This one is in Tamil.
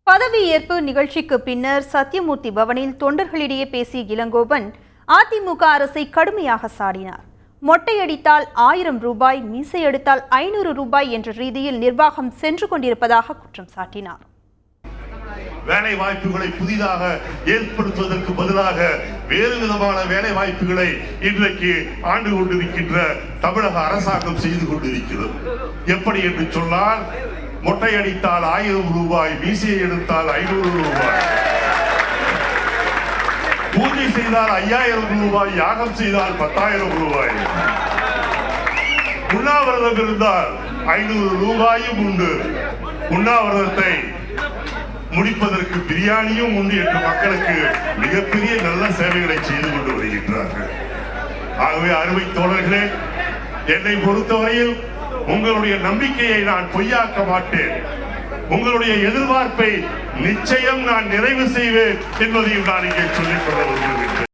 பதவியேற்பு நிகழ்ச்சிக்கு பின்னர் சத்தியமூர்த்தி பவனில் தொண்டர்களிடையே பேசிய இளங்கோவன் அதிமுக அரசை கடுமையாக சாடினார். மொட்டையடித்தால் 1000 ரூபாய், மீசை எடுத்தால் 500 ரூபாய் என்ற ரீதியில் நிர்வாகம் சென்று கொண்டிருப்பதாக குற்றம் சாட்டினார். வேலை வாய்ப்புகளை புதிதாக ஏற்படுத்துவதற்கு பதிலாக வேறு விதமான வேலை வாய்ப்புகளை இன்றைக்கு ஆண்டு கொண்டிருக்கின்ற தமிழக அரசாங்கம் செய்து கொண்டிருக்கிறது. எப்படி என்று சொன்னால், மொட்டை அடித்தால் 1000 ரூபாய், மீசையை எடுத்தால் 500 ரூபாய், பூஜை செய்தால் 5000 ரூபாய், யாகம் செய்தால் 10,000 ரூபாய், உண்ணாவிரதம் இருந்தால் 500 ரூபாயும் உண்டு, உண்ணாவிரதத்தை முடிப்பதற்கு பிரியாணியும் உண்டு என்று மக்களுக்கு மிகப்பெரிய நல்ல சேவைகளை செய்து கொண்டு வருகின்றார்கள். ஆகவே அருமை தோழர்களே, என்னை பொறுத்தவரையில் உங்களுடைய நம்பிக்கையை நான் பொய்யாக்க மாட்டேன். உங்களுடைய எதிர்பார்ப்பை நிச்சயம் நான் நிறைவு செய்வேன் என்பதையும் நான் இங்கே சொல்லிக் கொள்ள விரும்புகிறேன்.